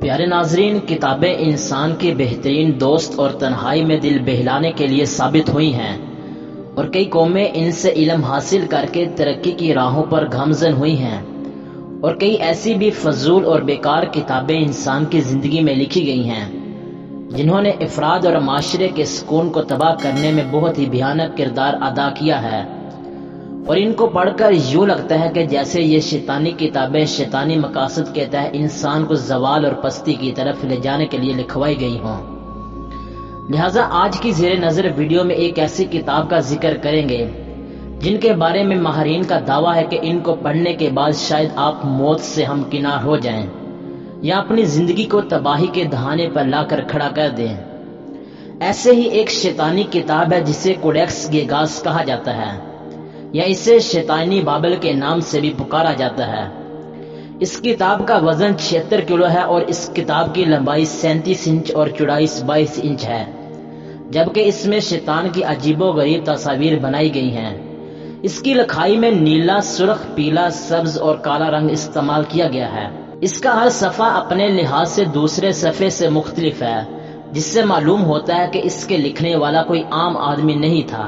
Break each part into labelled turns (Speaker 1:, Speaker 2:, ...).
Speaker 1: प्यारे नाजरीन, किताबें इंसान के बेहतरीन दोस्त और तन्हाई में दिल बहलाने के लिए साबित हुई हैं और कई कौमें इनसे इल्म हासिल करके तरक्की की राहों पर गामजन हुई हैं और कई ऐसी भी फजूल और बेकार किताबें इंसान की जिंदगी में लिखी गई हैं जिन्होंने अफराद और माशरे के सुकून को तबाह करने में बहुत ही भयानक किरदार अदा किया है। और इनको पढ़कर यूं लगता है कि जैसे ये शैतानी किताबें शैतानी मकासद के तहत इंसान को जवाल और पस्ती की तरफ ले जाने के लिए लिखवाई गई हों। लिहाजा आज की ज़ेरे नज़र वीडियो में एक ऐसी किताब का जिक्र करेंगे जिनके बारे में माहिरीन का दावा है कि इनको पढ़ने के बाद शायद आप मौत से हमकिनार हो जाएं या अपनी जिंदगी को तबाही के दहाने पर लाकर खड़ा कर दें। ऐसे ही एक शैतानी किताब है जिसे कोडेक्स गेगास कहा जाता है या इसे शैतानी बाइबल के नाम से भी पुकारा जाता है। इस किताब का वजन 76 किलो है और इस किताब की लंबाई 37 इंच और चौड़ाई 22 इंच है, जबकि इसमें शैतान की अजीबोगरीब तस्वीर बनाई गई हैं। इसकी लिखाई में नीला, सुर्ख, पीला, सब्ज और काला रंग इस्तेमाल किया गया है। इसका हर सफ़ा अपने लिहाज से दूसरे सफ़े से मुख्तलिफ है, जिससे मालूम होता है कि इसके लिखने वाला कोई आम आदमी नहीं था।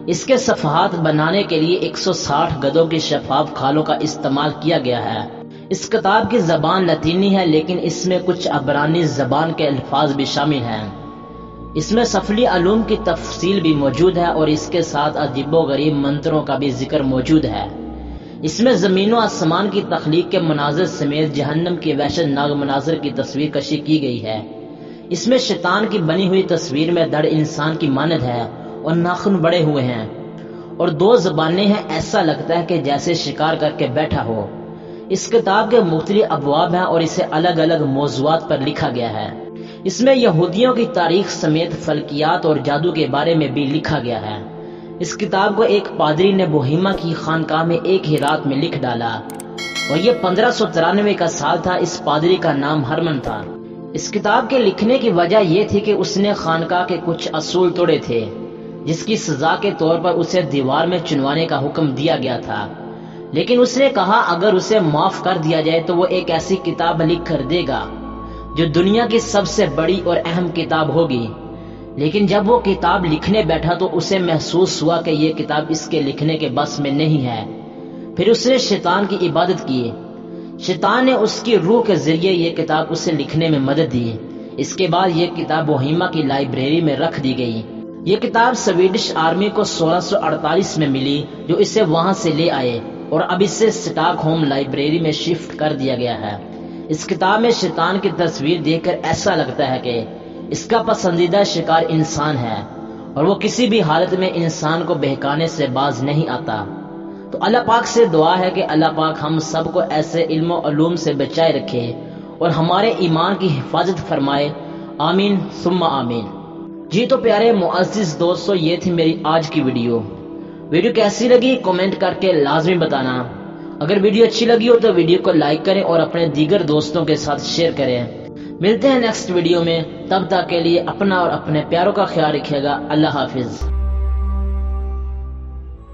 Speaker 1: इसके सफ़हात बनाने के लिए 160 गधों की शफाफ खालों का इस्तेमाल किया गया है। इस किताब की ज़बान लतीनी है, लेकिन इसमें कुछ अबरानी ज़बान के अल्फाज भी शामिल हैं। इसमें सफली अलूम की तफसील भी मौजूद है और इसके साथ अजीबोगरीब मंत्रों का भी जिक्र मौजूद है। इसमें ज़मीन व आसमान की तख्लीक के मनाज़र समेत जहन्नम की वहशतनाक मनाज़र की तस्वीर कशी की गई है। इसमें शैतान की बनी हुई तस्वीर में धड़ इंसान की मानद है और नाखून बड़े हुए हैं और 2 ज़बानें हैं। ऐसा लगता है कि जैसे शिकार करके बैठा हो। इस किताब के मुख्तलिफ अबवाब हैं और इसे अलग अलग मौज़ूआत पर लिखा गया है। इसमें यहूदियों की तारीख समेत फल्कियात और जादू के बारे में भी लिखा गया है। इस किताब को एक पादरी ने बोहिमा की खानकाह में एक ही रात में लिख डाला और ये 1593 का साल था। इस पादरी का नाम हरमन था। इस किताब के लिखने की वजह यह थी कि उसने खानकाह के कुछ असूल तोड़े थे, जिसकी सजा के तौर पर उसे दीवार में चुनवाने का हुक्म दिया गया था। लेकिन उसने कहा अगर उसे माफ कर दिया जाए तो वो एक ऐसी किताब लिख कर देगा जो दुनिया की सबसे बड़ी और अहम किताब होगी। लेकिन जब वो किताब लिखने बैठा तो उसे महसूस हुआ कि ये किताब इसके लिखने के बस में नहीं है। फिर उसने शैतान की इबादत की। शैतान ने उसकी रूह के जरिए ये किताब उसे लिखने में मदद दी। इसके बाद ये किताब बोहिमा की लाइब्रेरी में रख दी गई। ये किताब स्वीडिश आर्मी को 1648 में मिली, जो इसे वहां से ले आए और अब इसे स्टॉकहोम लाइब्रेरी में शिफ्ट कर दिया गया है। इस किताब में शैतान की तस्वीर देखकर ऐसा लगता है कि इसका पसंदीदा शिकार इंसान है और वो किसी भी हालत में इंसान को बहकाने से बाज नहीं आता। तो अल्लाह पाक से दुआ है कि अल्लाह पाक हम सबको ऐसे इल्म और उलूम से बचाए रखे और हमारे ईमान की हिफाजत फरमाए। आमीन सुम्मा आमीन। जी तो प्यारे मुअज़्ज़िज़ दोस्तों, ये थी मेरी आज की वीडियो कैसी लगी कमेंट करके लाजमी बताना। अगर वीडियो अच्छी लगी हो तो वीडियो को लाइक करें और अपने दीगर दोस्तों के साथ शेयर करें। मिलते हैं नेक्स्ट वीडियो में, तब तक के लिए अपना और अपने प्यारों का ख्याल रखिएगा। अल्लाह हाफिज।